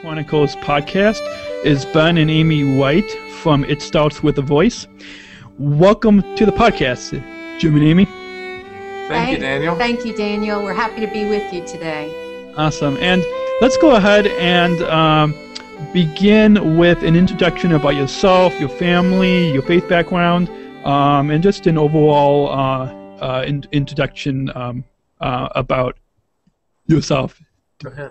Chronicles podcast is Ben and Amy White from It Starts With a Voice. Welcome to the podcast, Jim and Amy. Thank you, Daniel. Thank you, Daniel. We're happy to be with you today. Awesome. And let's go ahead and begin with an introduction about yourself, your family, your faith background, and just an overall introduction about yourself. Go ahead.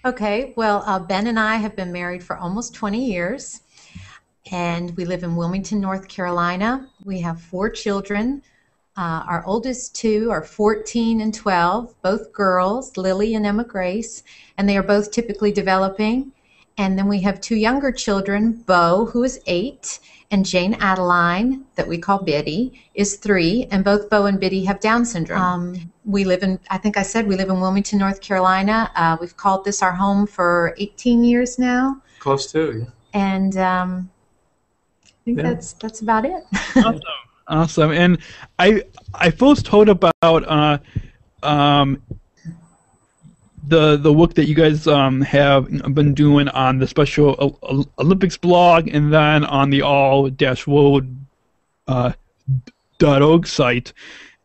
Okay. Well, Ben and I have been married for almost 20 years, and we live in Wilmington, North Carolina. We have 4 children. Our oldest 2 are 14 and 12, both girls, Lily and Emma Grace, and they are both typically developing. And then we have 2 younger children, Bo, who is 8, and Jane Adeline, that we call Biddy, is 3, and both Bo and Biddy have Down syndrome. We live in, I think I said, we live in Wilmington, North Carolina. We've called this our home for 18 years now. Close to, yeah. And I think that's about it. Awesome. And I first heard about the work that you guys have been doing on the Special Olympics blog, and then on the all-world.org site.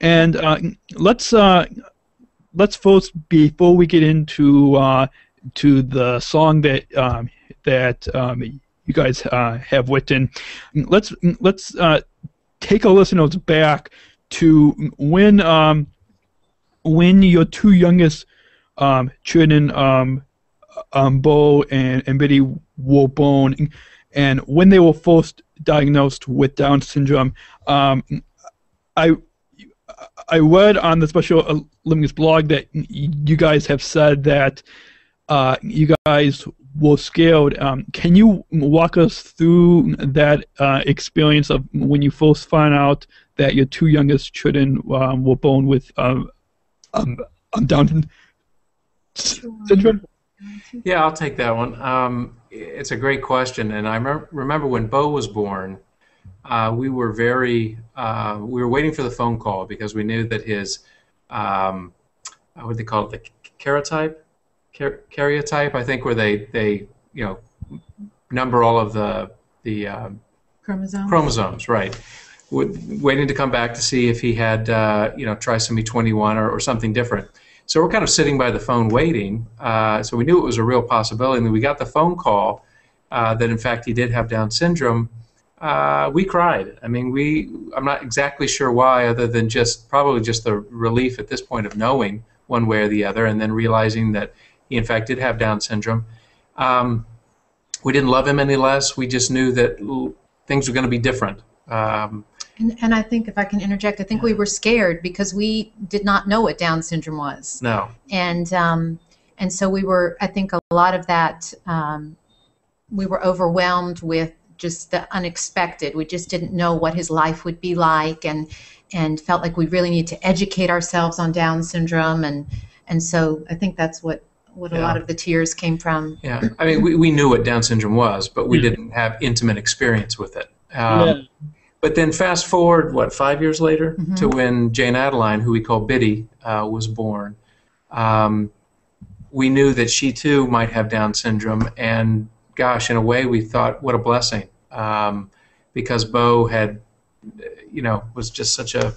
And let's first, before we get into to the song that you guys have written, let's take our listeners back to when your 2 youngest children, Bo and Biddy, were born, and when they were first diagnosed with Down syndrome. I read on the Special Olympics blog that you guys have said that you guys were scared. Can you walk us through that experience of when you first found out that your 2 youngest children were born with Down syndrome? Yeah, I'll take that one. It's a great question, and I remember when Bo was born, we were waiting for the phone call because we knew that his what do they call it, the karyotype, I think, where they number all of the chromosomes, right? Waiting to come back to see if he had trisomy 21 or something different. So we're kind of sitting by the phone waiting. So we knew it was a real possibility. And when we got the phone call that in fact he did have Down syndrome, we cried. I mean, I'm not exactly sure why, other than probably just the relief at this point of knowing one way or the other, and then realizing that he in fact did have Down syndrome. We didn't love him any less. We just knew that things were going to be different. And I think, if I can interject, I think we were scared because we did not know what Down syndrome was. No. And so we were, I think a lot of that, we were overwhelmed with just the unexpected. We just didn't know what his life would be like, and felt like we really need to educate ourselves on Down syndrome. And so I think that's what a lot of the tears came from. Yeah, I mean, we knew what Down syndrome was, but we didn't have intimate experience with it. But then fast forward, 5 years later, to when Jane Adeline, who we call Biddy, was born. We knew that she too might have Down syndrome, and gosh, in a way we thought, what a blessing, because Bo was just such a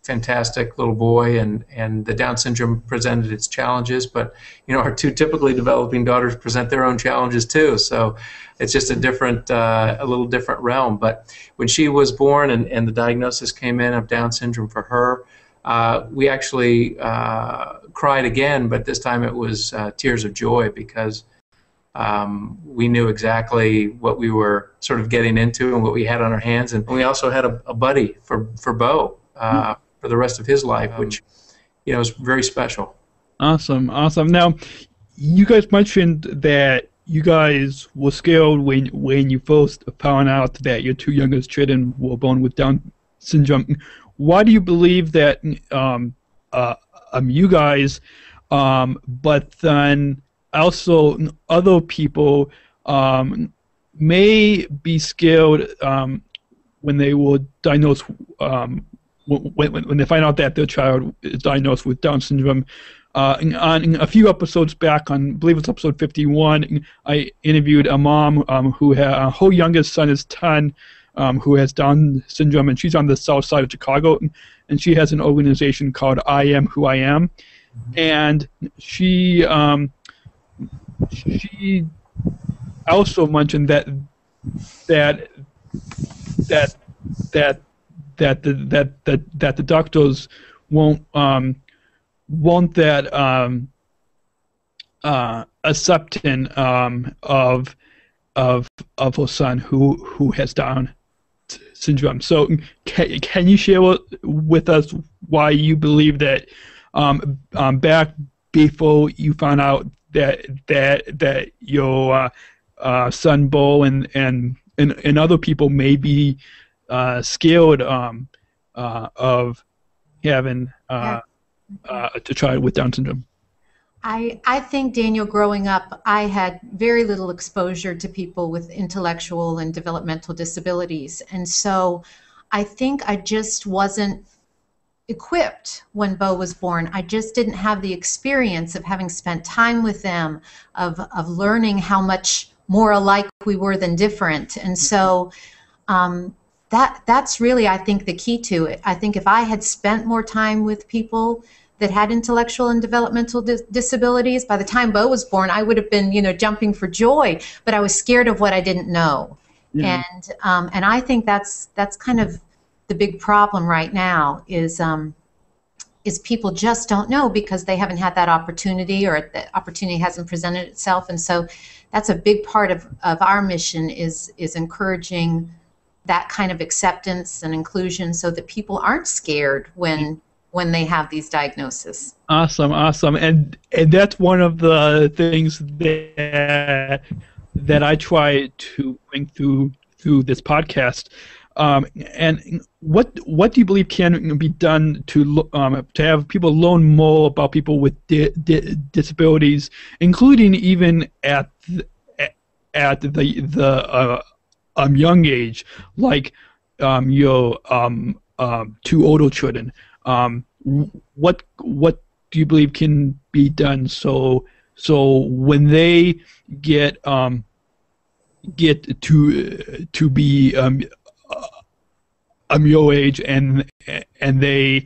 fantastic little boy, and the Down syndrome presented its challenges, but our 2 typically developing daughters present their own challenges too, so it's just a little different realm. But when she was born and the diagnosis came in of Down syndrome for her, we actually cried again, but this time it was tears of joy, because we knew exactly what we were sort of getting into and what we had on our hands, and we also had a buddy for Bo for the rest of his life, which is very special. Awesome. Now, you guys mentioned that you guys were scared when you first found out that your 2 youngest children were born with Down syndrome. Why do you believe that you guys, but then also other people may be scared when they were diagnosed when they find out that their child is diagnosed with Down syndrome, on a few episodes back, I believe it's episode 51, I interviewed a mom who her whole youngest son is 10, who has Down syndrome, and she's on the south side of Chicago, and she has an organization called I Am Who I Am, and she also mentioned that the doctors won't that accepting of her son who has Down syndrome. So can you share with us why you believe that back before you found out that your son Bo and other people may be scared of having a child with Down syndrome? I think, Daniel, growing up, I had very little exposure to people with intellectual and developmental disabilities. And so I think I just wasn't equipped when Bo was born. I just didn't have the experience of having spent time with them, of learning how much more alike we were than different. And so that's really, I think, the key to it. I think if I had spent more time with people that had intellectual and developmental disabilities, by the time Bo was born, I would have been, jumping for joy. But I was scared of what I didn't know, and I think that's kind of the big problem right now is people just don't know because they haven't had that opportunity, or the opportunity hasn't presented itself. And so that's a big part of our mission is encouraging that kind of acceptance and inclusion so that people aren't scared when they have these diagnoses. Awesome. And that's one of the things that I try to bring through this podcast. And what do you believe can be done to have people learn more about people with disabilities, including even at the young age, like your two older children? What do you believe can be done so when they get to be your age and they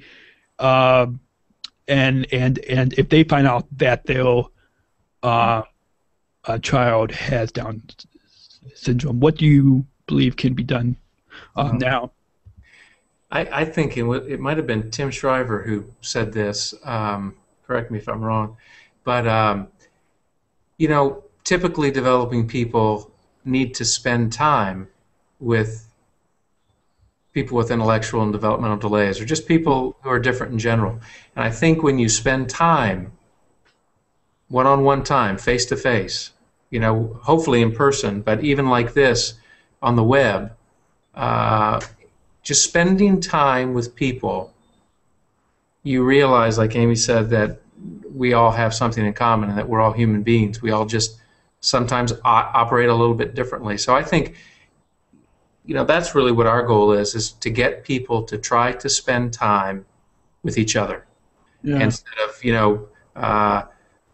and if they find out that their child has Down syndrome, what do you believe can be done now? I think it might have been Tim Shriver who said this. Correct me if I'm wrong, but typically developing people need to spend time with people with intellectual and developmental delays, or just people who are different in general. And I think when you spend time, one-on-one time, face-to-face, hopefully in person, but even like this on the web, just spending time with people, you realize, like Amy said, that we all have something in common and that we're all human beings. We all just sometimes operate a little bit differently. So I think, that's really what our goal is to get people to try to spend time with each other. Yeah. Instead of,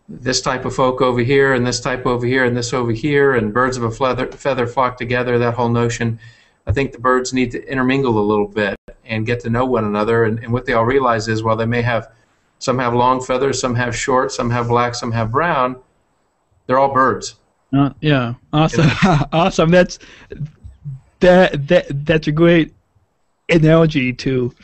this type of folk over here and this type over here and this over here and birds of a feather flock together, that whole notion. I think the birds need to intermingle a little bit and get to know one another. And what they all realize is, while they may have, some have long feathers, some have short, some have black, some have brown, they're all birds. Yeah, awesome, awesome. That's a great analogy to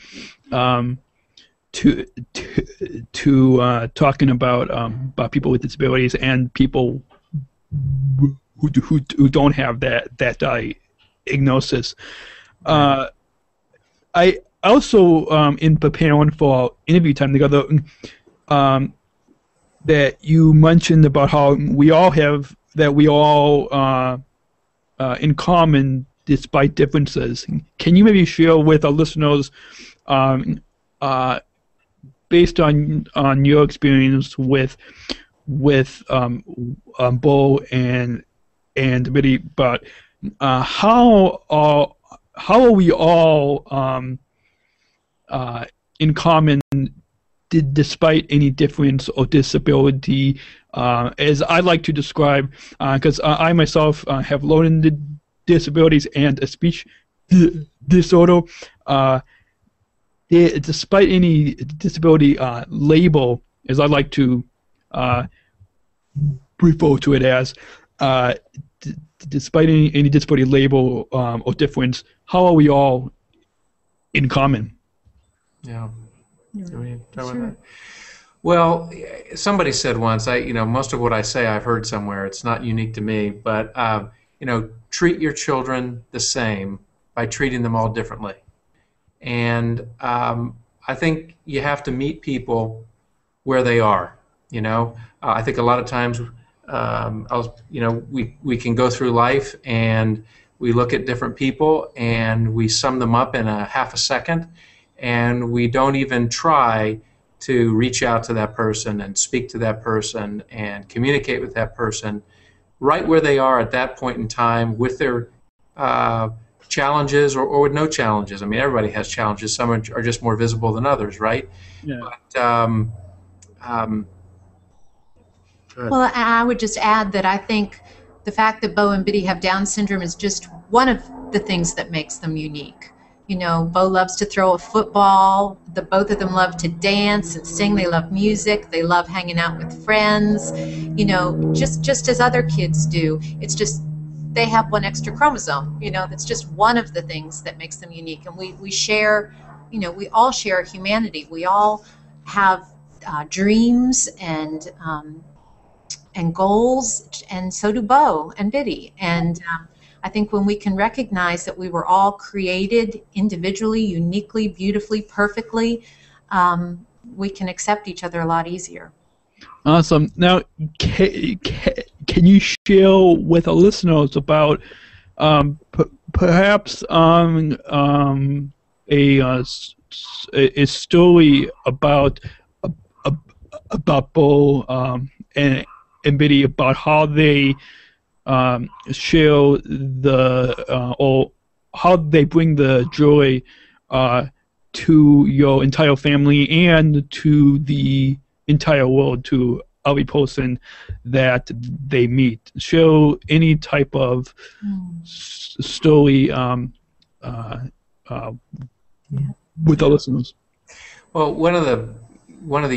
talking about people with disabilities and people who don't have that diagnosis. I also, in preparing for interview time together, that you mentioned about how we all have in common despite differences. Can you maybe share with our listeners, based on your experience with Bo and Biddy, but how are we all in common despite any difference or disability, as I like to describe, because I myself have learning disabilities and a speech disorder. Despite any disability label, as I like to refer to it as, despite any disability label or difference, how are we all in common? Yeah. Sure. Well, somebody said once, most of what I say I've heard somewhere. It's not unique to me, but treat your children the same by treating them all differently. And I think you have to meet people where they are. I think a lot of times, we can go through life and we look at different people and we sum them up in a half a second, and we don't even try to reach out to that person and speak to that person and communicate with that person right where they are at that point in time, with their challenges or with no challenges. I mean, everybody has challenges. Some are just more visible than others, right? Yeah. But, Well, I would just add that I think the fact that Bo and Biddy have Down syndrome is just one of the things that makes them unique. Bo loves to throw a football. Both of them love to dance and sing. They love music. They love hanging out with friends, just as other kids do. It's just they have one extra chromosome, that's just one of the things that makes them unique. And we share, we all share humanity. We all have dreams and goals, and so do Bo and Biddy. And I think when we can recognize that we were all created individually, uniquely, beautifully, perfectly, we can accept each other a lot easier. Awesome. Now, can you share with our listeners about perhaps a story about Bo and Biddy, about how they share or how they bring the joy to your entire family and to the entire world, to every person that they meet. Show any type of story with our listeners. Well, one of the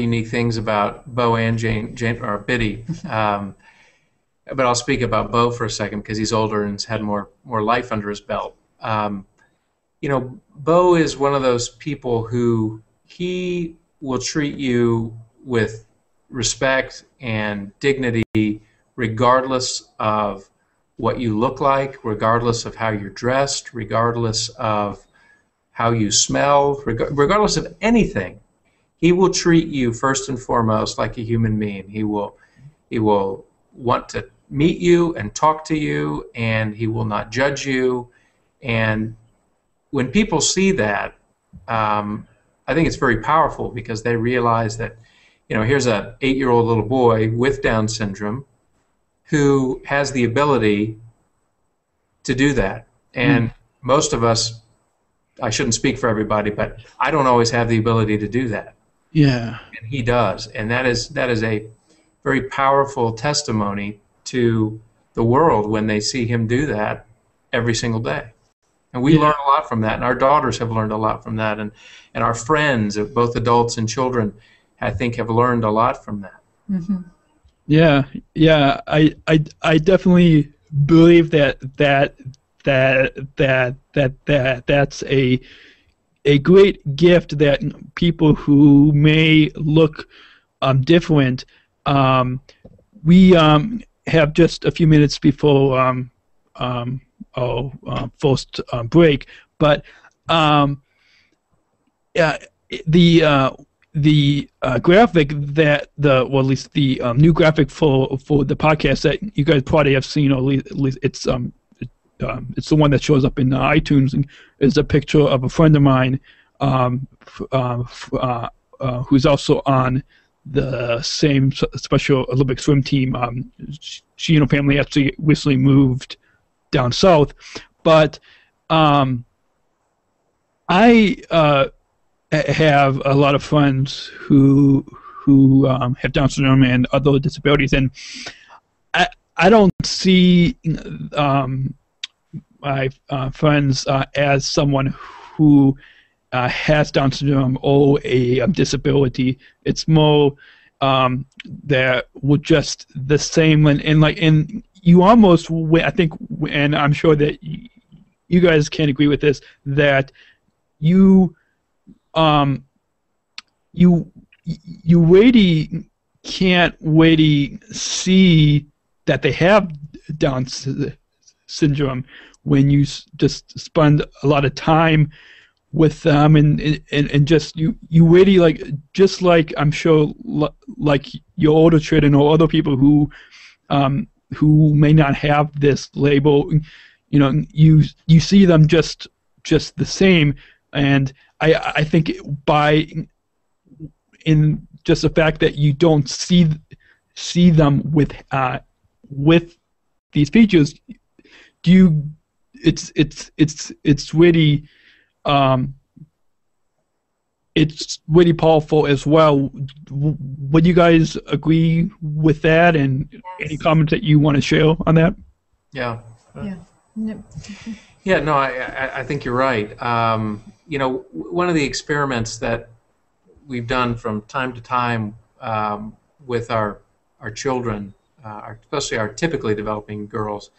unique things about Bo and Jane or Biddy, but I'll speak about Bo for a second because he's older and has had more life under his belt. Bo is one of those people who he will treat you with respect and dignity regardless of what you look like, regardless of how you're dressed, regardless of how you smell, regardless of anything. He will treat you first and foremost like a human being. He will want to meet you and talk to you, and he will not judge you. And when people see that, I think it's very powerful because they realize that, here's a 8-year-old little boy with Down syndrome who has the ability to do that. And most of us, I shouldn't speak for everybody, but I don't always have the ability to do that. Yeah. And he does. And that is a very powerful testimony to the world when they see him do that every single day. And we learn a lot from that, and our daughters have learned a lot from that, and our friends, both adults and children, I think have learned a lot from that. Mm-hmm. Yeah. I definitely believe that's a great gift that people who may look different. We have just a few minutes before our first break, but the graphic at least the new graphic for the podcast that you guys probably have seen, or at least it's the one that shows up in iTunes, and is a picture of a friend of mine who's also on the same Special Olympic swim team. She and her family actually recently moved down south, but I have a lot of friends who have Down syndrome and other disabilities, and I don't see my friends as someone who has Down syndrome or a disability. It's more that we're just the same, and you almost, I think, and I'm sure that you guys can agree with this, that you really can't really see that they have Down syndrome when you just spend a lot of time with them, and just you really just like I'm sure like your older children or other people who may not have this label, you see them just the same, and I think in just the fact that you don't see them with these features, it's really it's really powerful as well. Would you guys agree with that? And any comments that you want to share on that? Yeah. Yeah. No. Yeah, no, I think you're right. One of the experiments that we've done from time to time with our children, especially our typically developing girls,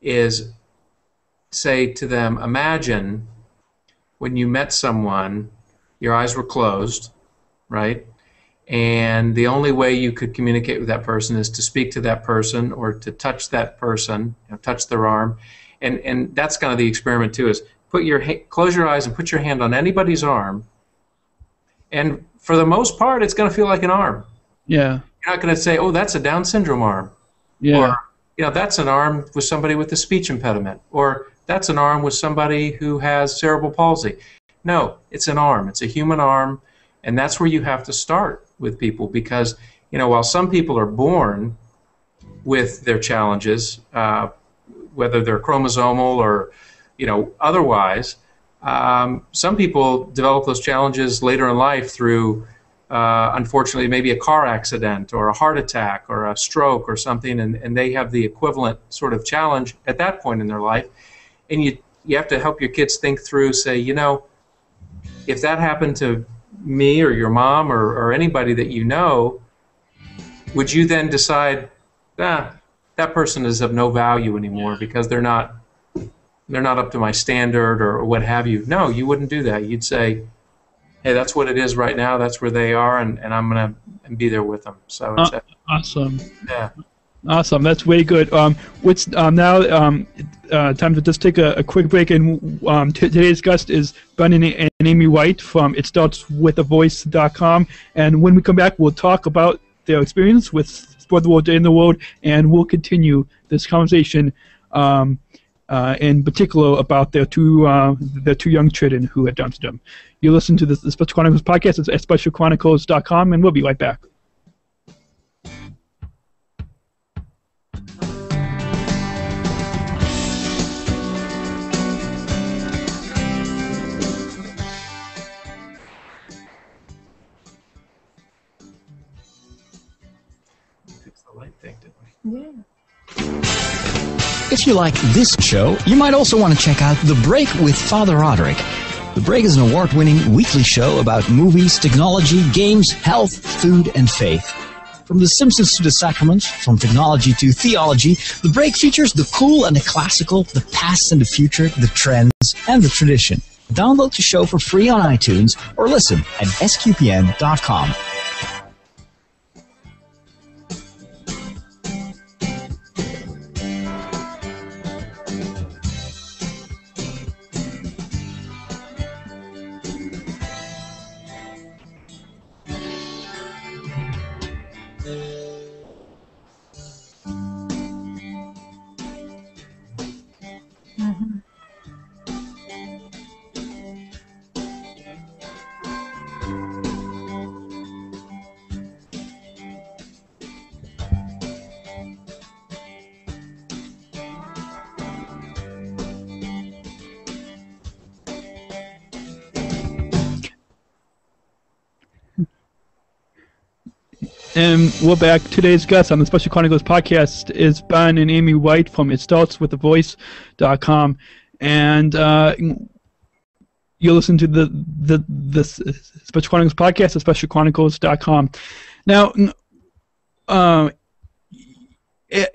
is say to them, imagine when you met someone, your eyes were closed, right? And the only way you could communicate with that person is to speak to that person or to touch that person, touch their arm. And that's kind of the experiment too, is close your eyes and put your hand on anybody's arm, and for the most part, it's going to feel like an arm. Yeah. You're not going to say, oh, that's a Down syndrome arm. Yeah. Or, that's an arm with somebody with a speech impediment. Or that's an arm with somebody who has cerebral palsy. No, it's an arm. It's a human arm. And that's where you have to start with people, because, while some people are born with their challenges, whether they're chromosomal or, otherwise, some people develop those challenges later in life through, unfortunately, maybe a car accident or a heart attack or a stroke or something, and they have the equivalent sort of challenge at that point in their life. And you have to help your kids think through, say, if that happened to me or your mom or anybody that you know, would you then decide, that person is of no value anymore because they're not up to my standard or what have you? No, you wouldn't do that. You'd say, hey, that's what it is right now. That's where they are, and I'm going to be there with them. So it's awesome. Yeah. Awesome. That's way good. What's now time to just take a quick break, and today's guest is Brendan and Amy White from itstartswithavoice.com, and when we come back, we'll talk about their experience with Spread the Word in the World, and we'll continue this conversation, in particular about their two young children who have Down syndrome. You listen to the Special Chronicles podcast. It's at specialchronicles.com, and we'll be right back. Yeah. If you like this show, you might also want to check out The Break with Father Roderick. The Break is an award-winning weekly show about movies, technology, games, health, food, and faith. From The Simpsons to the sacraments, from technology to theology, The Break features the cool and the classical, the past and the future, the trends, and the tradition. Download the show for free on iTunes or listen at sqpn.com. And we're back. Today's guest on the Special Chronicles podcast is Ben and Amy White from itstartswithavoice.com. And you listen to the Special Chronicles podcast at specialchronicles.com. Now,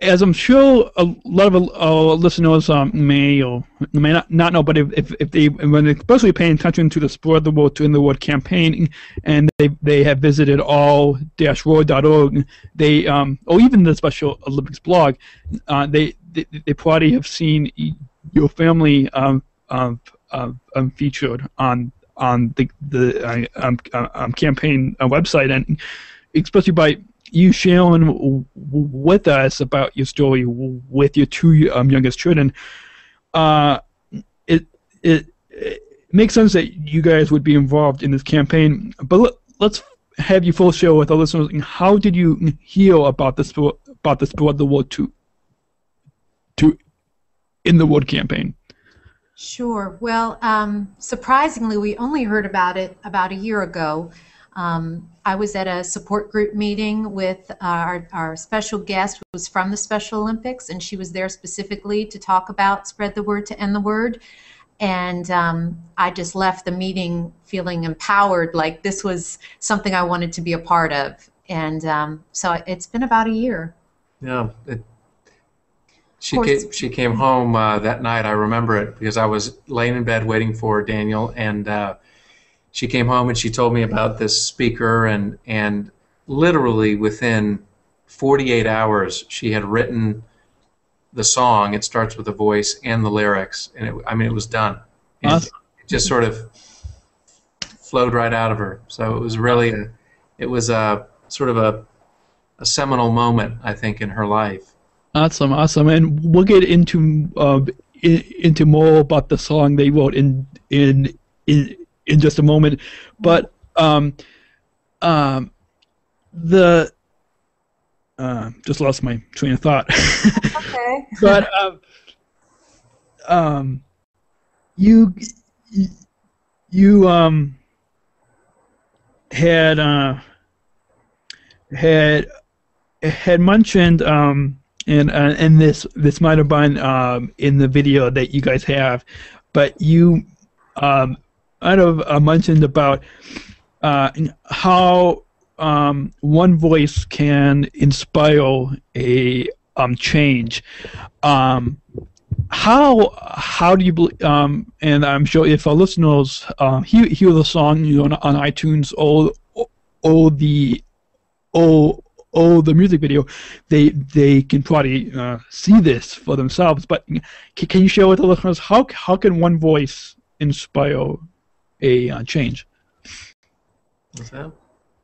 as I'm sure a lot of our listeners may or may not know, but if they, when they're especially paying attention to the Spread the Word to End the Word campaign, and they have visited all-road.org, they or even the Special Olympics blog, they probably have seen your family featured on the campaign website, and especially by you sharing with us about your story with your two youngest children. It makes sense that you guys would be involved in this campaign. But let's have you full share with our listeners. How did you hear about the Spread the Word to End the Word campaign? Sure. Well, surprisingly, we only heard about it about a year ago. I was at a support group meeting with our special guest, who was from the Special Olympics, and she was there specifically to talk about Spread the Word to End the Word. And I just left the meeting feeling empowered, like this was something I wanted to be a part of. And so it's been about a year. Yeah. She came home that night. I remember it because I was laying in bed waiting for Daniel, and she came home and she told me about this speaker, and literally within 48 hours she had written the song. It starts with a voice and the lyrics, and it was done. Awesome. It just sort of flowed right out of her. So it was really a sort of a seminal moment, I think, in her life. Awesome, and we'll get into more about the song they wrote in just a moment, but just lost my train of thought. Okay. But you had mentioned and this might have been in the video that you guys have, but you might have mentioned about how one voice can inspire a change. How do you believe? And I'm sure if our listeners hear the song on iTunes or the music video, they can probably see this for themselves. But can you share with the listeners how can one voice inspire a change? What's that?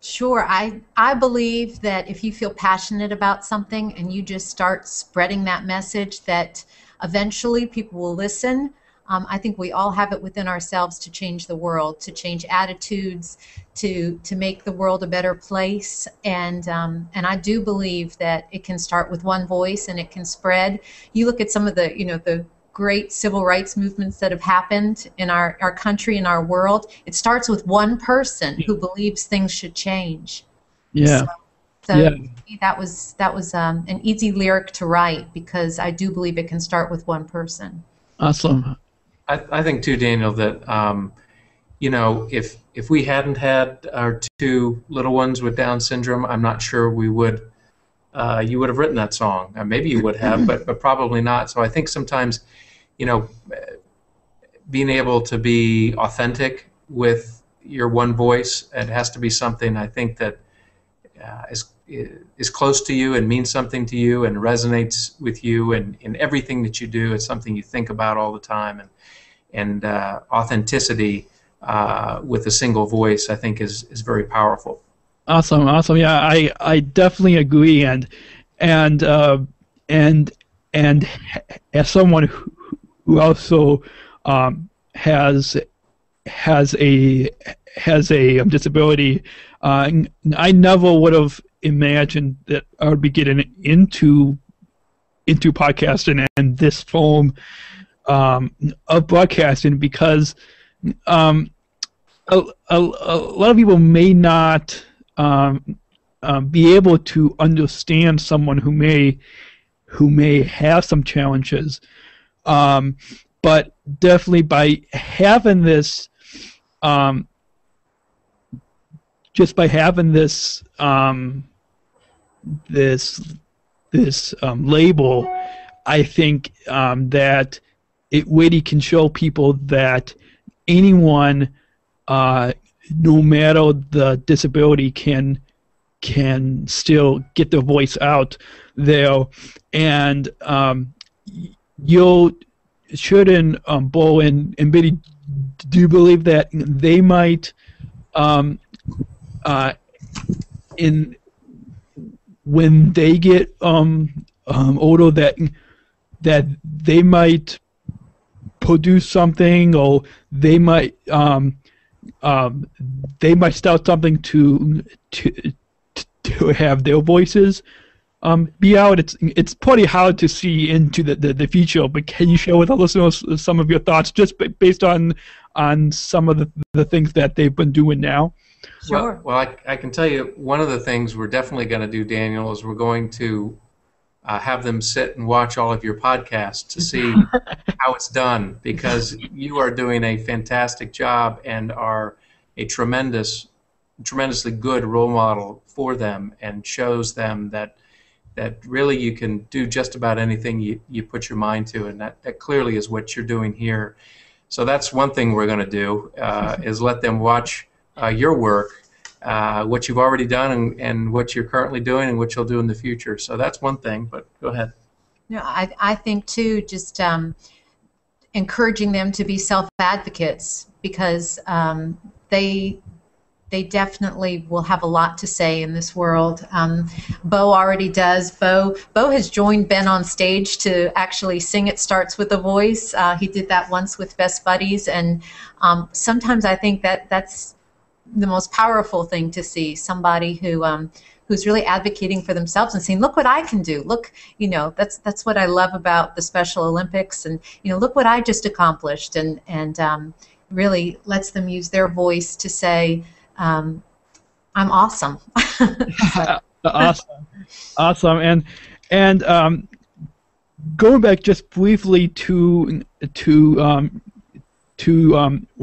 Sure. I believe that if you feel passionate about something and you just start spreading that message, that eventually people will listen. I think we all have it within ourselves to change the world, to change attitudes, to make the world a better place. And I do believe that it can start with one voice and it can spread. You look at some of the great civil rights movements that have happened in our country and our world. It starts with one person who believes things should change. Yeah. So yeah. That was an easy lyric to write, because I do believe it can start with one person. Awesome. I think too, Daniel, that if we hadn't had our two little ones with Down syndrome, I'm not sure we would. You would have written that song. Maybe you would have, but probably not. So I think sometimes, being able to be authentic with your one voice, it has to be something, I think, that is close to you and means something to you and resonates with you, and in everything that you do. It's something you think about all the time, and authenticity with a single voice, I think, is very powerful. Awesome. Yeah, I definitely agree, and as someone who also has a disability, I never would have imagined that I would be getting into podcasting and this form of broadcasting, because a lot of people may not be able to understand someone who may have some challenges. But definitely by having this, just by having this label, I think that it really can show people that anyone, no matter the disability, can still get their voice out there. And shouldn't Bo and Biddy, do you believe that they might when they get older, that they might produce something, or they might start something to have their voices be out? It's pretty hard to see into the future, but can you share with our listeners some of your thoughts, just based on some of the things that they've been doing now? Sure. Well, I can tell you one of the things we're definitely going to do, Daniel, is we're going to have them sit and watch all of your podcasts to see how it's done, because you are doing a fantastic job and are a tremendously good role model for them, and shows them that really you can do just about anything you put your mind to, and that clearly is what you're doing here. So that's one thing we're going to do, is let them watch your work, what you've already done, and what you're currently doing, and what you'll do in the future. So that's one thing, but go ahead. No, I think too, just encouraging them to be self-advocates, because they definitely will have a lot to say in this world. Bo already does. Bo has joined Ben on stage to actually sing It Starts With a Voice. He did that once with Best Buddies, and sometimes I think that's the most powerful thing to see, somebody who's really advocating for themselves and saying, look what I can do. Look, that's what I love about the Special Olympics, and look what I just accomplished, and really lets them use their voice to say, I'm awesome. Awesome. And going back just briefly to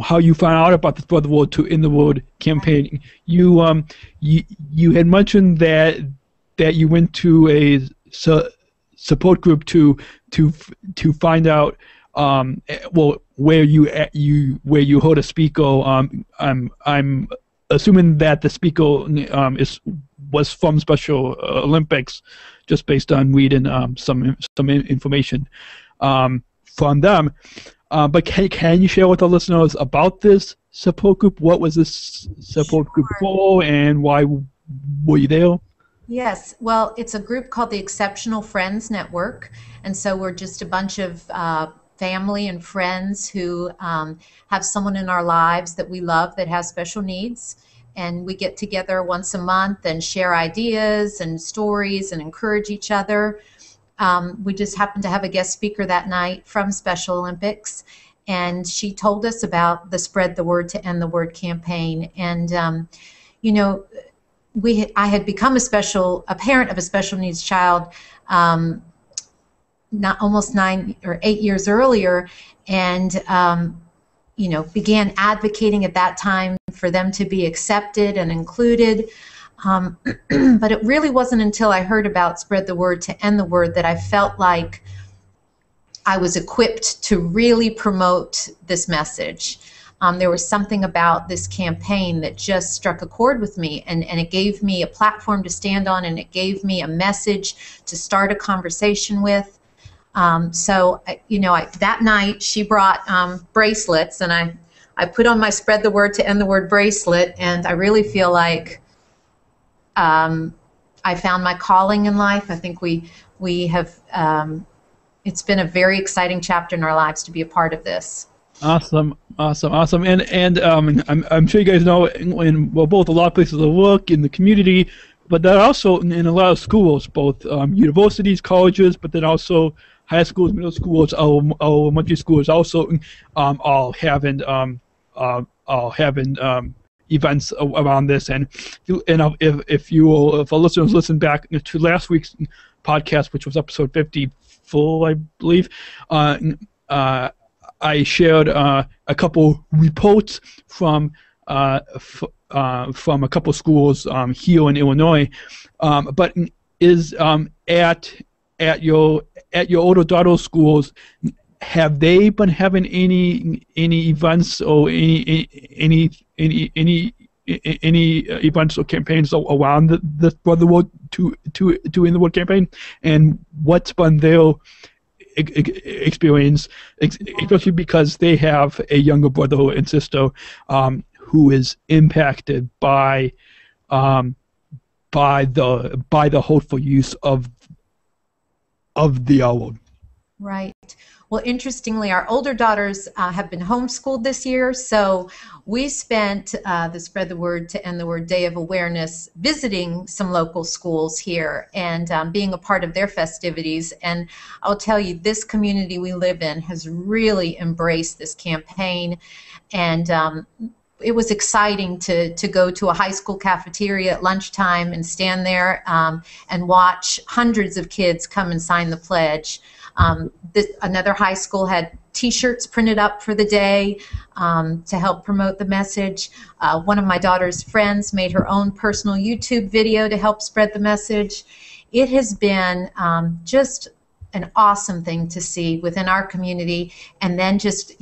how you found out about the Spread the Word to In the Word campaign. You had mentioned that you went to a support group to find out where you heard a speaker. I'm assuming that the speaker was from Special Olympics, just based on reading some information from them. But can you share with our listeners about this support group? What was this support group for, and why were you there? Yes, well, it's a group called the Exceptional Friends Network, and so we're just a bunch of family and friends who have someone in our lives that we love that has special needs, and we get together once a month and share ideas and stories and encourage each other. We just happened to have a guest speaker that night from Special Olympics, and she told us about the Spread the Word to End the Word campaign. And I had become a parent of a special needs child almost 9 or 8 years earlier, and began advocating at that time for them to be accepted and included. But it really wasn't until I heard about Spread the Word to End the Word that I felt like I was equipped to really promote this message. There was something about this campaign that just struck a chord with me, and it gave me a platform to stand on, and it gave me a message to start a conversation with. That night she brought bracelets, and I put on my Spread the Word to End the Word bracelet, and I really feel like I found my calling in life. I think we have. It's been a very exciting chapter in our lives to be a part of this. Awesome. And I'm sure you guys know, in both a lot of places of work in the community, but then also in a lot of schools, both universities, colleges, but then also high schools, middle schools, elementary schools, also all having events around this. And if our listeners listen back to last week's podcast, which was episode 54, I believe, I shared a couple reports from a couple schools here in Illinois, but is at your older daughter's schools, have they been having any events or any events or campaigns around the Brotherhood to in the Wood campaign, and what's been their experience, especially because they have a younger brother and sister who is impacted by the hurtful use of the R word. Right. Well, interestingly, our older daughters have been homeschooled this year, so we spent the Spread the Word to End the Word Day of Awareness visiting some local schools here and being a part of their festivities. And I'll tell you, this community we live in has really embraced this campaign, and it was exciting to go to a high school cafeteria at lunchtime and stand there and watch hundreds of kids come and sign the pledge. Another high school had T-shirts printed up for the day to help promote the message. One of my daughter's friends made her own personal YouTube video to help spread the message. It has been just an awesome thing to see within our community, and then just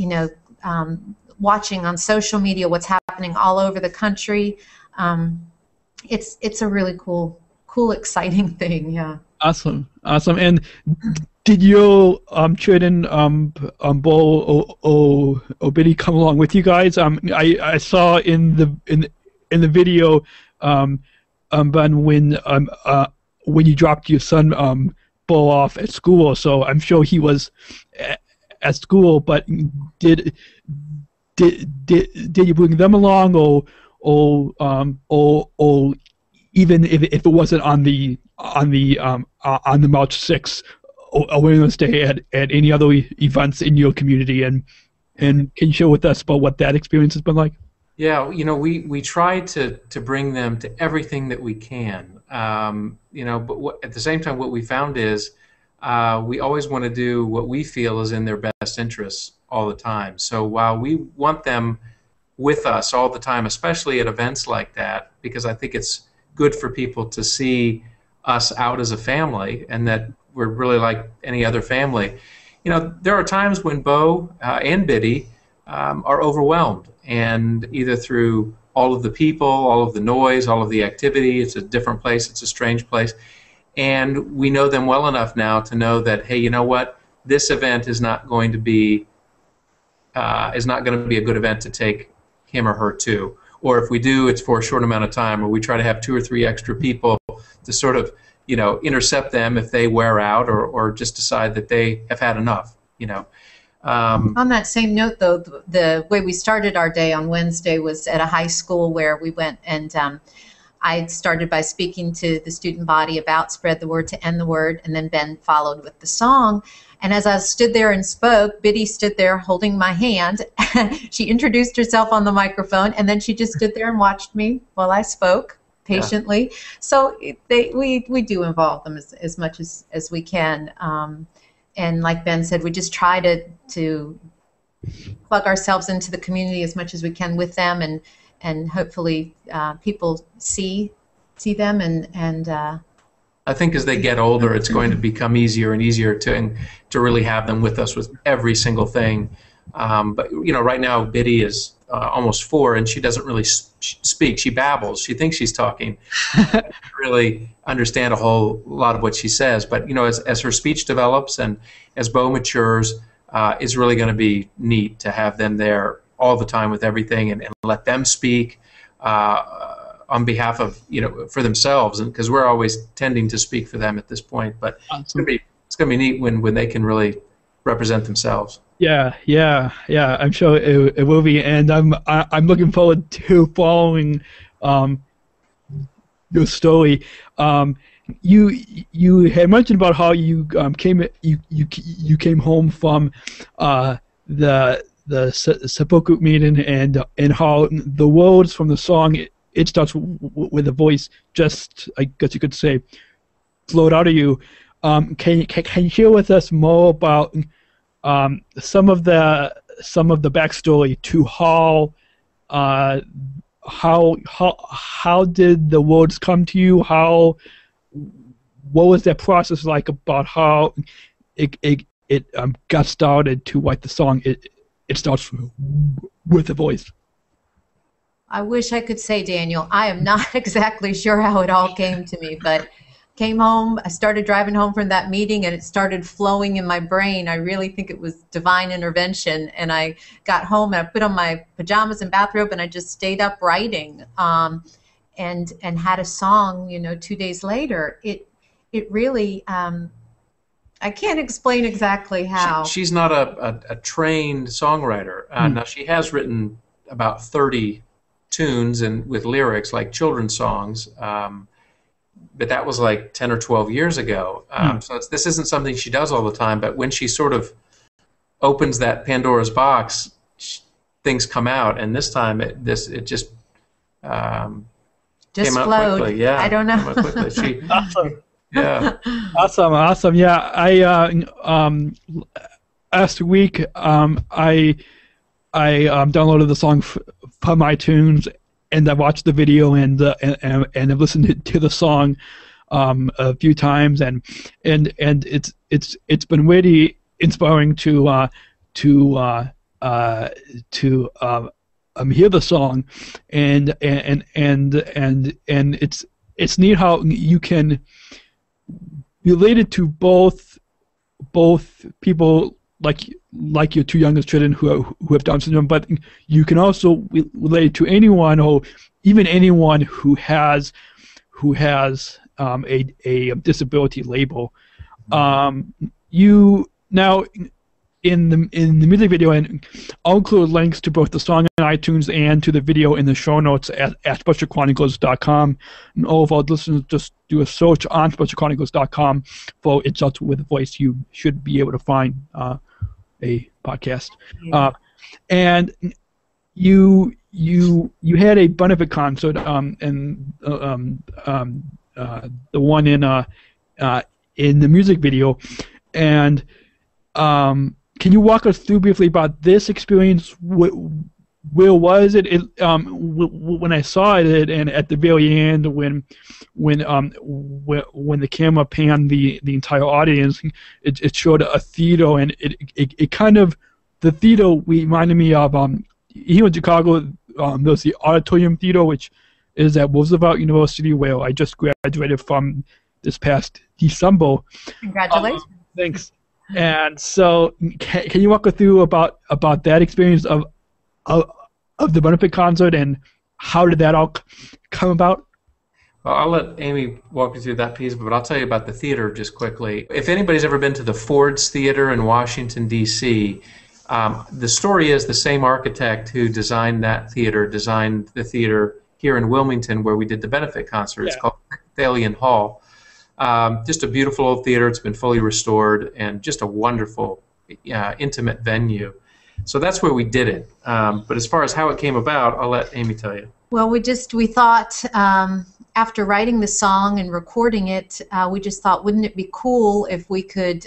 watching on social media what's happening all over the country. It's a really cool, exciting thing. Yeah. Awesome. And did your children, Bo or Biddy, come along with you guys? I saw in the video, Ben, when you dropped your son Bo off at school. So I'm sure he was at school. But did you bring them along, or even if it wasn't on the March 6th Awareness Day at any other events in your community, and can you share with us about what that experience has been like? Yeah, we try to bring them to everything that we can, but at the same time, what we found is we always want to do what we feel is in their best interests all the time. So while we want them with us all the time, especially at events like that, because I think it's good for people to see us out as a family and that we're really like any other family. There are times when Bo and Biddy are overwhelmed, and either through all of the people, all of the noise, all of the activity, it's a different place, it's a strange place, and we know them well enough now to know that, hey, you know what, this event is not going to be a good event to take him or her to. Or if we do, it's for a short amount of time, or we try to have 2 or 3 extra people to sort of, intercept them if they wear out or just decide that they have had enough, On that same note, though, the way we started our day on Wednesday was at a high school where we went and I started by speaking to the student body about Spread the Word to End the Word, and then Ben followed with the song. And as I stood there and spoke, Biddy stood there holding my hand. She introduced herself on the microphone, and then she just stood there and watched me while I spoke patiently. Yeah. So we do involve them as much as we can. And like Ben said, we just try to plug ourselves into the community as much as we can with them, and hopefully people see them and I think as they get older, it's going to become easier and easier to really have them with us with every single thing. But right now Biddy is almost 4, and she doesn't really speak. She babbles. She thinks she's talking. She doesn't really understand a whole lot of what she says. But as her speech develops and as Bo matures, it's really going to be neat to have them there all the time with everything and let them speak on behalf of for themselves, and because we're always tending to speak for them at this point. But it's gonna be neat when they can really represent themselves. Yeah. I'm sure it will be, and I'm looking forward to following your story. You had mentioned about how you came home from the seppuku meeting and how the words from the song it starts with a voice, just I guess you could say, flowed out of you. Can you share with us more about some of the backstory to how did the words come to you? What was that process like about how it got started to write the song? It starts with a voice. I wish I could say, Daniel, I am not exactly sure how it all came to me, but came home, I started driving home from that meeting, and it started flowing in my brain. I really think it was divine intervention, and I got home and I put on my pajamas and bathrobe, and I just stayed up writing, and had a song. 2 days later. It really, I can't explain exactly how. She's not a trained songwriter. Now she has written about 30 tunes and with lyrics like children's songs. But that was like 10 or 12 years ago. So this isn't something she does all the time, but when she sort of opens that Pandora's box, things come out, and this time it just came out flowed. quickly. Yeah, I don't know. Came out quickly. Awesome. Yeah. Awesome. Yeah, I last week I downloaded the song from iTunes, and I watched the video and I've listened to the song a few times, and it's been really inspiring to hear the song, and it's neat how you can relate it to both people like your two youngest children who have Down syndrome, but you can also relate it to anyone, or even anyone who has a disability label. You now in the music video, and I'll include links to both the song on iTunes and to the video in the show notes at SpecialChronicles.com. And all of our listeners, just do a search on SpecialChronicles.com for It Starts With a Voice. You should be able to find a podcast. Yeah. And you had a benefit concert, and the one in the music video, and can you walk us through briefly about this experience? Where was it? When I saw it, and at the very end, when the camera panned the entire audience, it showed a theater, and it kind of, the theater reminded me of here in Chicago. There's the Auditorium Theater, which is at Roosevelt University, where I just graduated from this past December. Congratulations. Thanks. And so, can you walk us through about that experience of the benefit concert, and how did that all come about? Well, I'll let Amy walk you through that piece, but I'll tell you about the theater just quickly. If anybody's ever been to the Ford's Theater in Washington, D.C., the story is the same architect who designed that theater designed the theater here in Wilmington where we did the benefit concert. It's called Thalian Hall. Just a beautiful old theater. It's been fully restored, and just a wonderful, intimate venue. So that's where we did it. But as far as how it came about, I'll let Amy tell you. Well, we thought after writing the song and recording it, we just thought, wouldn't it be cool if we could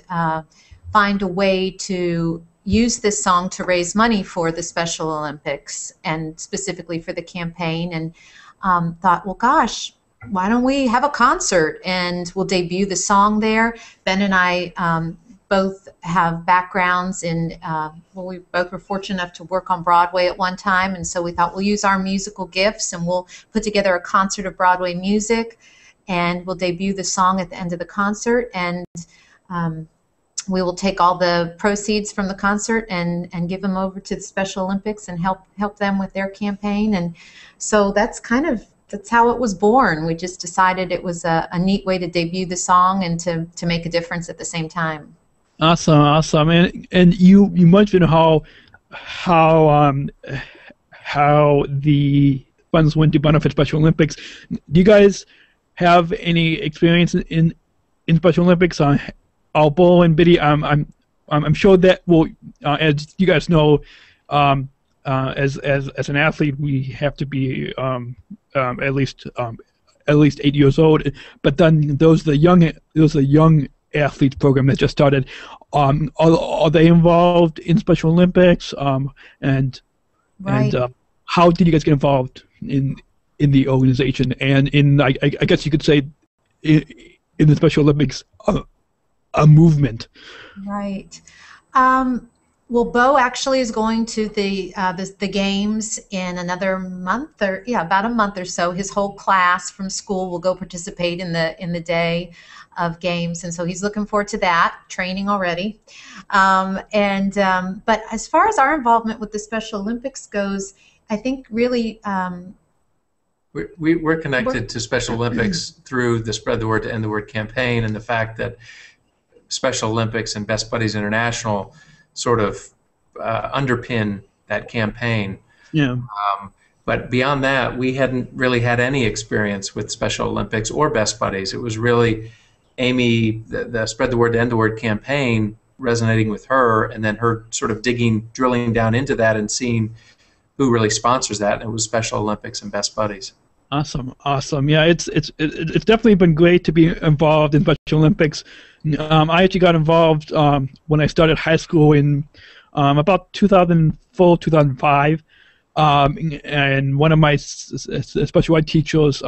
find a way to use this song to raise money for the Special Olympics, and specifically for the campaign, and thought, well, gosh, why don't we have a concert and we'll debut the song there. Ben and I both have backgrounds in, we both were fortunate enough to work on Broadway at one time, and so we thought we'll use our musical gifts and we'll put together a concert of Broadway music, and we'll debut the song at the end of the concert, and we will take all the proceeds from the concert and give them over to the Special Olympics and help them with their campaign. And so that's how it was born. We just decided it was a neat way to debut the song and to make a difference at the same time. Awesome. And you mentioned how the funds went to benefit Special Olympics. Do you guys have any experience in Special Olympics? Bo and Biddy, I'm sure that, well, as you guys know, as an athlete, we have to be at least 8 years old. But then those are the young athletes program that just started. Are they involved in Special Olympics? And Right. how did you guys get involved in the organization, and I guess you could say in the Special Olympics a movement? Right. Well, Bo actually is going to the games in another month, or about a month or so. His whole class from school will go participate in the day of games, and so he's looking forward to that. Training already, but as far as our involvement with the Special Olympics goes, I think really. We're connected to Special Olympics through the Spread the Word to End the Word campaign, and the fact that Special Olympics and Best Buddies International sort of underpin that campaign. Yeah. But beyond that, we hadn't really had any experience with Special Olympics or Best Buddies. It was really Amy, the Spread the Word to End the Word campaign, resonating with her, and then her sort of drilling down into that and seeing who really sponsors that, and it was Special Olympics and Best Buddies. Awesome. Yeah, it's definitely been great to be involved in Special Olympics. I actually got involved when I started high school in about 2004, 2005, and one of my special ed teachers,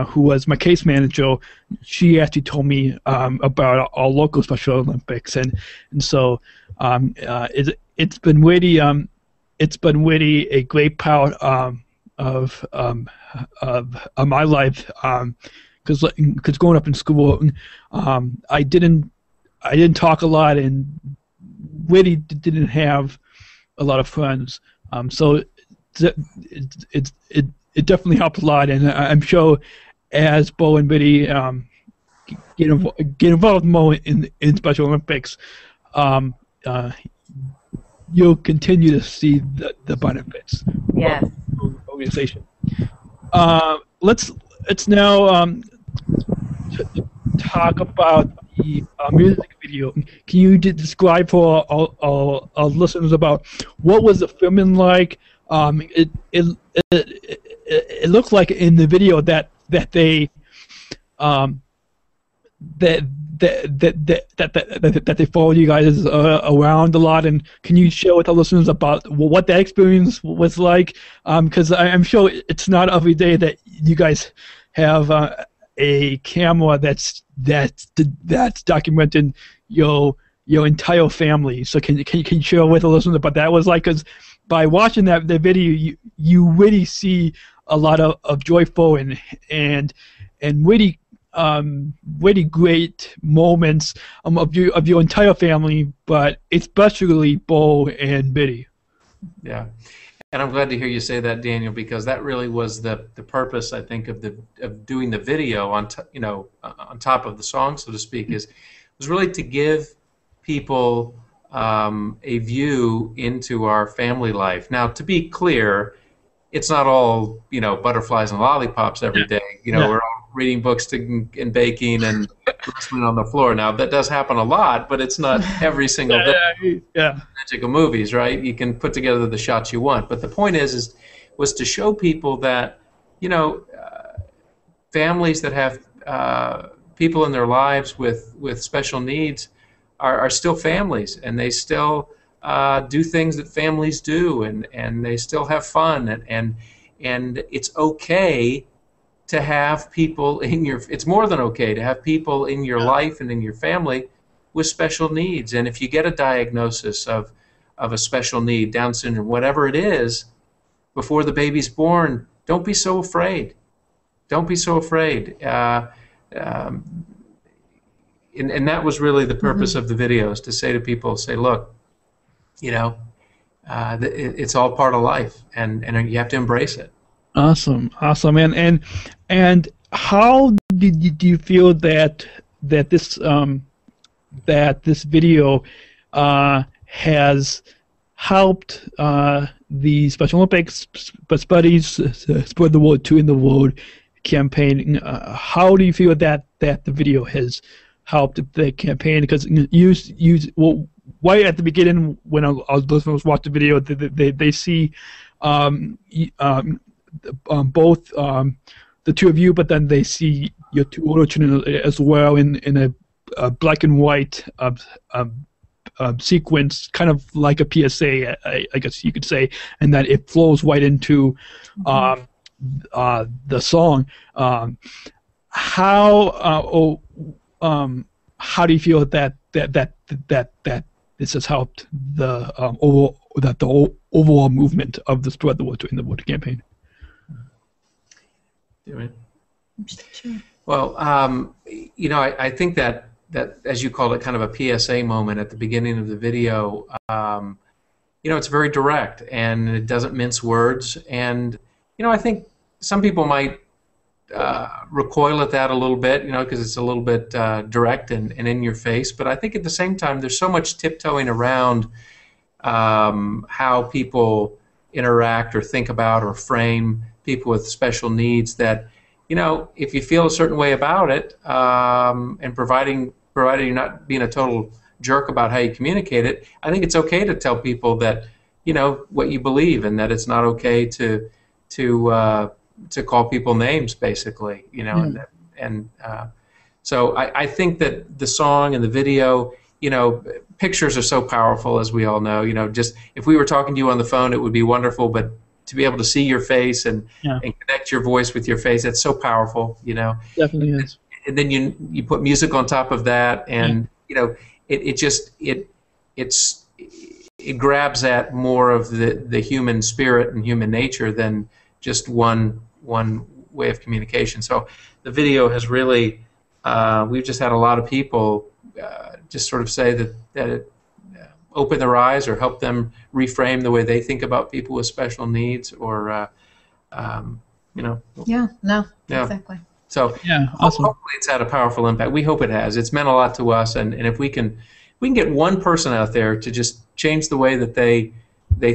who was my case manager, she actually told me about our local Special Olympics, and so it's been really a great part of my life, because growing up in school, I didn't talk a lot and really didn't have a lot of friends. So it definitely helped a lot, and I'm sure as Bo and Biddy get involved more in Special Olympics, you'll continue to see the benefits. Yes. Of the organization. Let's now talk about the music video. Can you describe for our listeners about what was the filming like? It looked like in the video that they that they followed you guys around a lot, and can you share with our listeners about what that experience was like? Because I'm sure it's not every day that you guys have a camera that's documenting your entire family. So can you share with our listeners about that was like? Because by watching the video, you really see a lot of joyful and really really great moments of your entire family, but especially Bo and Biddy. Yeah, and I'm glad to hear you say that, Daniel, because that really was the purpose, I think, of doing the video on top of the song, so to speak, was really to give people a view into our family life. Now, to be clear, it's not all butterflies and lollipops every day. We're all reading books and baking and wrestling on the floor. Now, that does happen a lot, but it's not every single day. Yeah. Magic of movies, right? You can put together the shots you want. But the point was to show people that, families that have people in their lives with special needs are still families, and they still do things that families do, and they still have fun, and it's okay to have people it's more than okay to have people in your life and in your family with special needs. And if you get a diagnosis of a special need, Down syndrome, whatever it is, before the baby's born, don't be so afraid. Don't be so afraid. And that was really the purpose of the videos, to say to people, look, it's all part of life, and you have to embrace it. Awesome. And how did you feel that this video has helped the Special Olympics, Best Buddies, Spread the Word to In the Word campaign? How do you feel that the video has helped the campaign? Because right at the beginning when our listeners watch the video, they see both the two of you, but then they see your two older children as well in a black and white sequence, kind of like a PSA, I guess you could say, and that it flows right into the song. How do you feel that this has helped the overall movement of the Spread the Word to End the Water campaign? Sure. Well, I think that as you called it, kind of a PSA moment at the beginning of the video, it's very direct and it doesn't mince words. And, I think some people might recoil at that a little bit, because it's a little bit direct and in your face. But I think at the same time, there's so much tiptoeing around how people interact or think about or frame people with special needs that, if you feel a certain way about it, and providing you're not being a total jerk about how you communicate it, I think it's okay to tell people that, what you believe, and that it's not okay to call people names, basically, so I think that the song and the video, pictures are so powerful, as we all know. Just if we were talking to you on the phone, it would be wonderful, but to be able to see your face and connect your voice with your face, it's so powerful, Definitely is. And then you put music on top of that, and it grabs at more of the human spirit and human nature than just one way of communication. So the video has really, we've just had a lot of people just sort of say that it opened their eyes or helped them reframe the way they think about people with special needs, or Exactly. So awesome. hopefully it's had a powerful impact. We hope it has. It's meant a lot to us, and if we can get one person out there to just change the way that they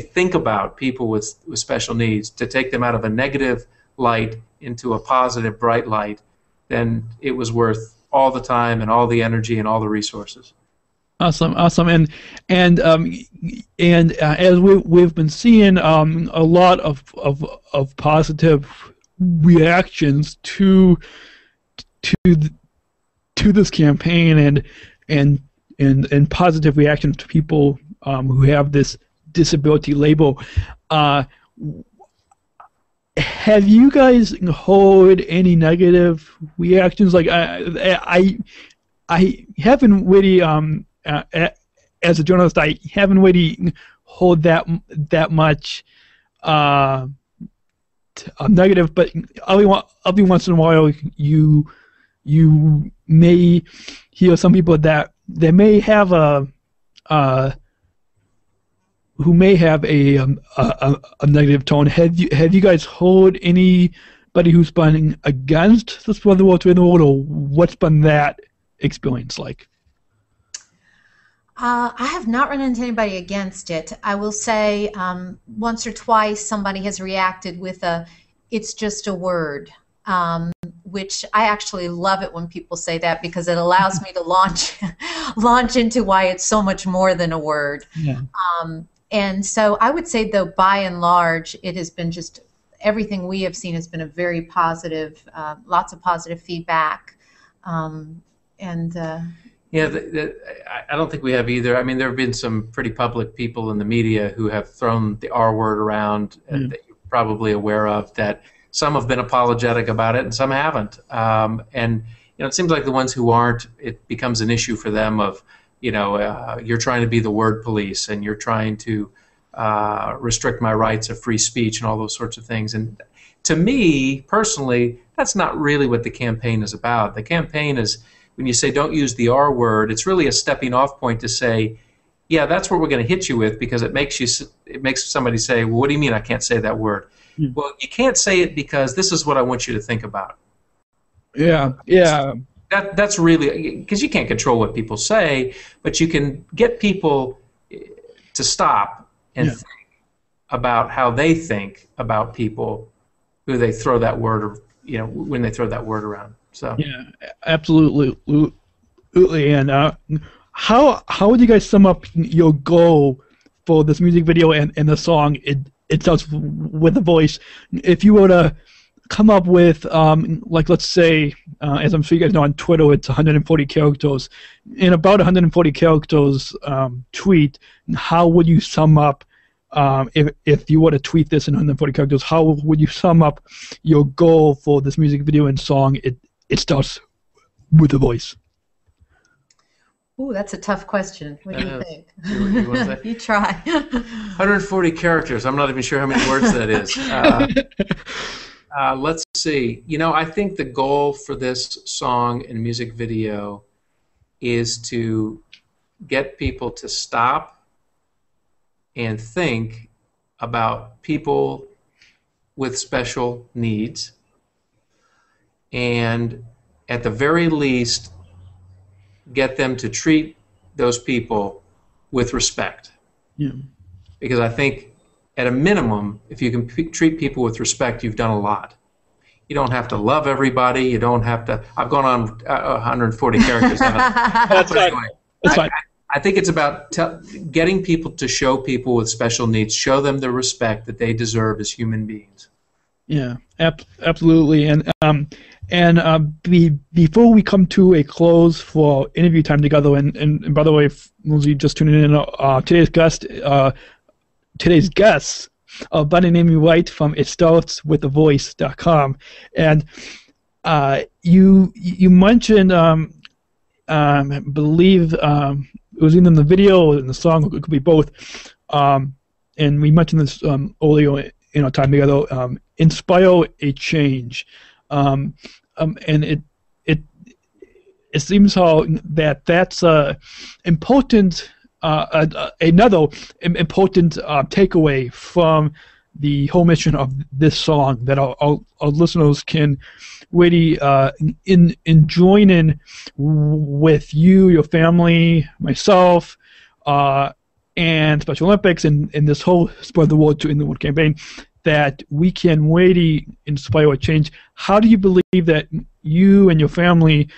think about people with special needs, to take them out of a negative light into a positive, bright light, then it was worth all the time and all the energy and all the resources. Awesome, and as we've been seeing a lot of positive reactions to this campaign, and positive reactions to people who have this disability label. Have you guys heard any negative reactions? Like I haven't really as a journalist, I haven't really heard that much negative, but every once in a while you may hear some people that they may have who may have a negative tone. Have you guys heard anybody who's been against the Spread the Word to End the Water, or what's been that experience like? I have not run into anybody against it. I will say once or twice somebody has reacted with "it's just a word," which I actually love it when people say that, because it allows me to launch into why it's so much more than a word. Yeah. And so I would say, though, by and large, it has been just everything we have seen has been a very positive, lots of positive feedback, Yeah, I don't think we have either. I mean, there have been some pretty public people in the media who have thrown the R word around that you're probably aware of, that some have been apologetic about it and some haven't. And it seems like the ones who aren't, it becomes an issue for them of, you're trying to be the word police, and you're trying to restrict my rights of free speech and all those sorts of things. And to me, personally, that's not really what the campaign is about. The campaign is, when you say don't use the R word, it's really a stepping off point to say, yeah, that's what we're going to hit you with, because it makes somebody say, well, what do you mean I can't say that word? Well, you can't say it because this is what I want you to think about. Yeah. That's really, because you can't control what people say, but you can get people to stop and think about how they think about people who they throw that word, when they throw that word around. So yeah, absolutely. And how would you guys sum up your goal for this music video and the song itself with the voice? If you were to come up with, like, let's say, as I'm sure you guys know, on Twitter, it's 140 characters. In about 140 characters tweet, how would you sum up, if you were to tweet this in 140 characters, how would you sum up your goal for this music video and song? It starts with the voice. Ooh, that's a tough question. What do you think? You want to say? You try. 140 characters. I'm not even sure how many words that is. Let's see. You know, I think the goal for this song and music video is to get people to stop and think about people with special needs, and at the very least get them to treat those people with respect. Yeah. Because I think at a minimum, if you can treat people with respect, you've done a lot. You don't have to love everybody. You don't have to. I've gone on 140 characters. That's right. Anyway, That's fine. I think it's about getting people to show people with special needs, show them the respect that they deserve as human beings. Yeah, absolutely. And before we come to a close for interview time together, and by the way, if those of you just tuning in, today's guests are Ben and Amy White from itstartswithavoice.com, and you mentioned, I believe it was either in the video or in the song, it could be both, and we mentioned this earlier in our time together, inspire a change. And it seems how that's important. Another important takeaway from the whole mission of this song that our listeners can really join in with you, your family, myself, and Special Olympics, and this whole Spread the Word in the Word campaign, that we can really inspire a change. How do you believe that you and your family,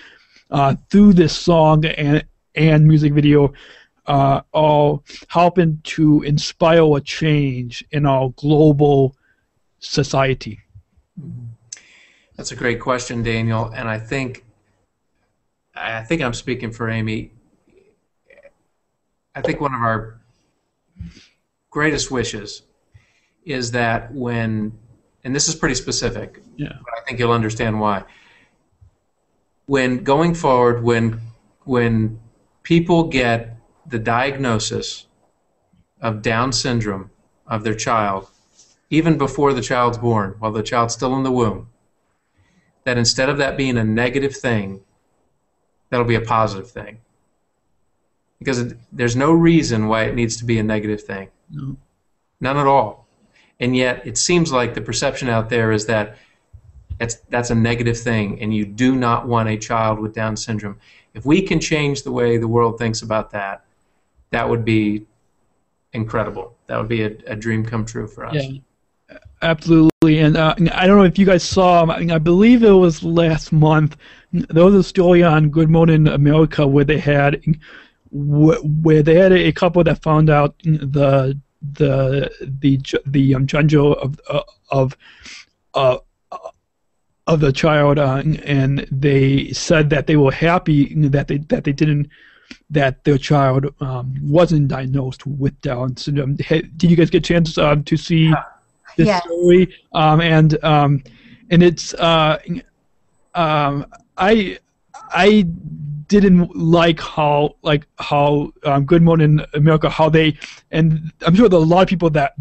through this song and music video, are helping to inspire a change in our global society? That's a great question, Daniel, and I think I'm speaking for Amy. I think one of our greatest wishes is that when, and this is pretty specific, yeah, but I think you'll understand why. When going forward, when people get the diagnosis of Down syndrome of their child, even before the child's born, while the child's still in the womb, that instead of that being a negative thing, that'll be a positive thing. Because there's no reason why it needs to be a negative thing. No. None at all. And yet it seems like the perception out there is that that's a negative thing, and you do not want a child with Down syndrome. If we can change the way the world thinks about that, that would be incredible. That would be a dream come true for us. Yeah, absolutely. And I don't know if you guys saw, I believe it was last month, there was a story on Good Morning America where they had a couple that found out the gender of the child, and they said that they were happy that their child wasn't diagnosed with Down syndrome. Did you guys get a chance to see this story? And it's I didn't like how Good Morning America, how they, and I'm sure there are a lot of people that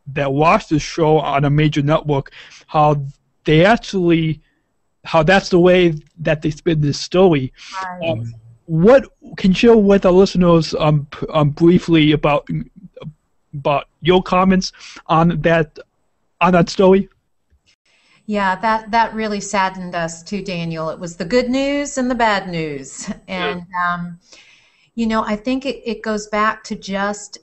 watch this show on a major network, how that's the way that they spin this story. Right. What can you share with our listeners briefly about your comments on that story? Yeah, that really saddened us too, Daniel. It was the good news and the bad news. And, I think it goes back to just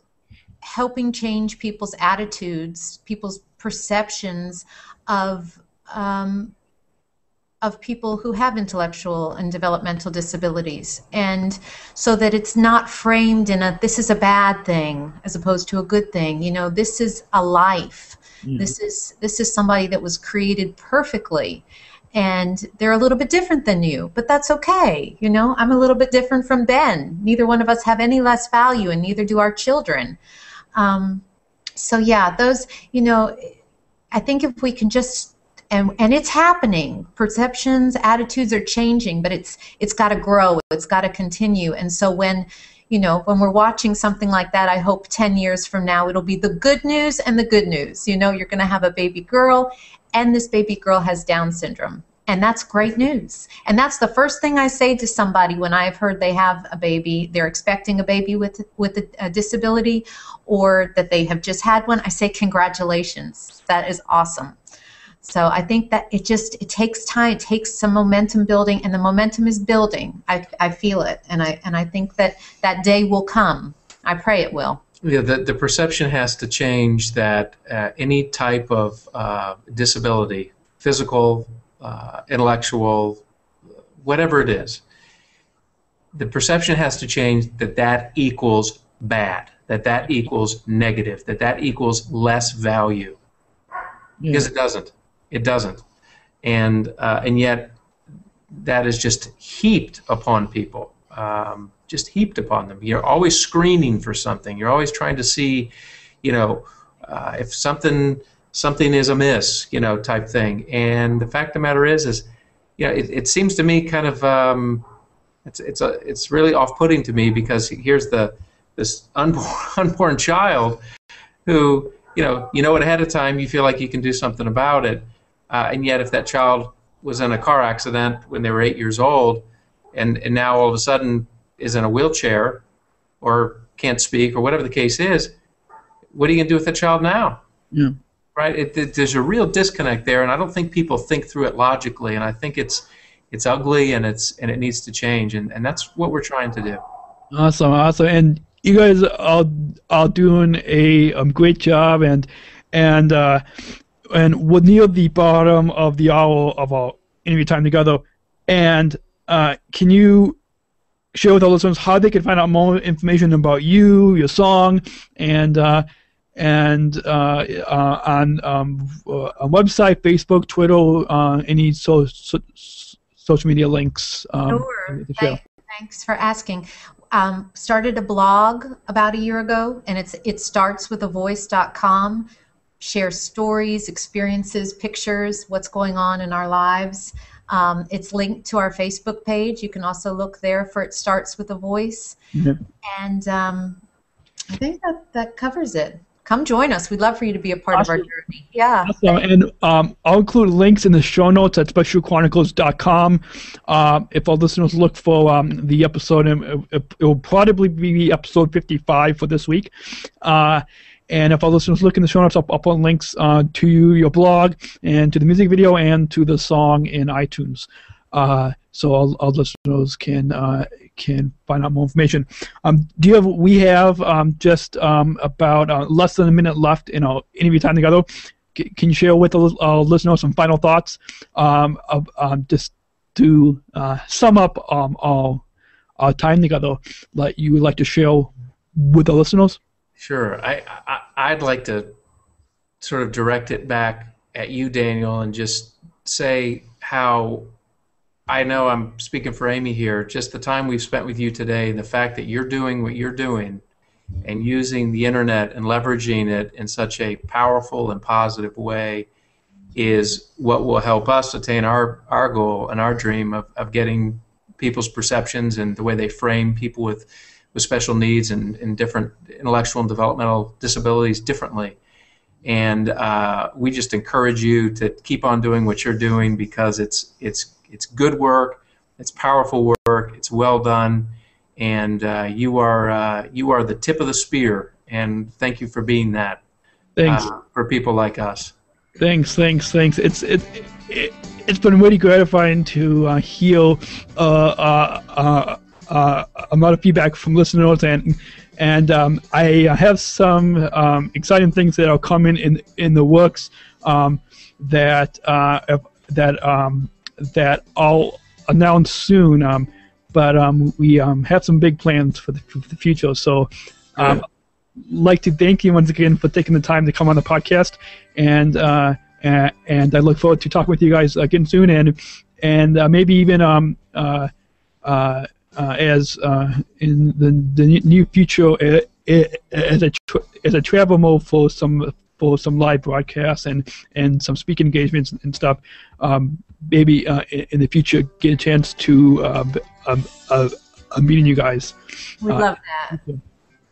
helping change people's attitudes, people's perceptions of of people who have intellectual and developmental disabilities, and so that it's not framed in a this is a bad thing as opposed to a good thing. This is a life. This is somebody that was created perfectly, and they're a little bit different than you, but that's okay. I'm a little bit different from Ben. Neither one of us have any less value, and neither do our children. So yeah, those, I think if we can just, and it's happening. Perceptions, attitudes are changing, but it's got to grow. It's got to continue. And so when we're watching something like that, I hope 10 years from now it'll be the good news and the good news. You're going to have a baby girl, and this baby girl has Down syndrome. And that's great news. And that's the first thing I say to somebody when I've heard they have a baby, they're expecting a baby with a disability, or that they have just had one. I say, congratulations. That is awesome. So I think that it takes time. It takes some momentum building, and the momentum is building. I feel it, and I think that day will come. I pray it will. Yeah, the perception has to change that any type of disability, physical, intellectual, whatever it is, the perception has to change that equals bad, that equals negative, that equals less value. Because it doesn't. It doesn't. And yet that is just heaped upon people, just heaped upon them. You're always screening for something. You're always trying to see, if something is amiss, type thing. And the fact of the matter is, it seems to me kind of, it's really off-putting to me, because here's this unborn child who, ahead of time you feel like you can do something about it. And yet if that child was in a car accident when they were 8 years old, and now all of a sudden is in a wheelchair or can't speak or whatever the case is, what are you going to do with that child now? Yeah. Right? There's a real disconnect there, and I don't think people think through it logically, and I think it's ugly, and it needs to change, and that's what we're trying to do. Awesome. And you guys are doing a great job, and we're near the bottom of the hour of our interview time together. And can you share with our listeners how they can find out more information about you, your song, and on website, Facebook, Twitter, any social media links? Sure. Thanks for asking. Started a blog about a year ago, and it startswithavoice.com. Share stories, experiences, pictures, what's going on in our lives. It's linked to our Facebook page. You can also look there for It Starts With a Voice. Mm-hmm. And I think that covers it. Come join us. We'd love for you to be a part of our journey. Yeah. Awesome. And I'll include links in the show notes at specialchronicles.com. If our listeners look for the episode, it will probably be episode 55 for this week. And if our listeners look in the show notes, I'll put links to your blog and to the music video and to the song in iTunes, so our listeners can find out more information. We have just about less than a minute left in our interview time together. Can you share with our listeners some final thoughts, just to sum up our time together that you would like to share with the listeners? Sure. I'd like to sort of direct it back at you, Daniel, and just say how I know I'm speaking for Amy here, just the time we've spent with you today, the fact that you're doing what you're doing and using the internet and leveraging it in such a powerful and positive way is what will help us attain our goal and our dream of getting people's perceptions and the way they frame people with special needs and different intellectual and developmental disabilities differently. And we just encourage you to keep on doing what you're doing, because it's good work, it's powerful work, it's well done, and you are the tip of the spear. And thank you for being that. Thanks. For people like us. Thanks. It's been really gratifying to hear a lot of feedback from listeners, and I have some exciting things that are coming in the works that that I'll announce soon. But we have some big plans for the future. So I'd like to thank you once again for taking the time to come on the podcast, and I look forward to talking with you guys again soon, and maybe even as in the near future as a travel mode for some live broadcasts and some speaking engagements and stuff. Maybe in the future get a chance to meeting you guys. We'd love that.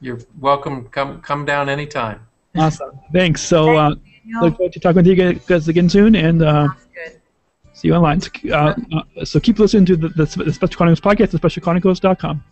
You're welcome. Come down anytime. Awesome. Thanks. So Daniel. look forward to talking with you guys again soon, and Sounds good. see you online. So keep listening to the Special Chronicles podcast at specialchronicles.com.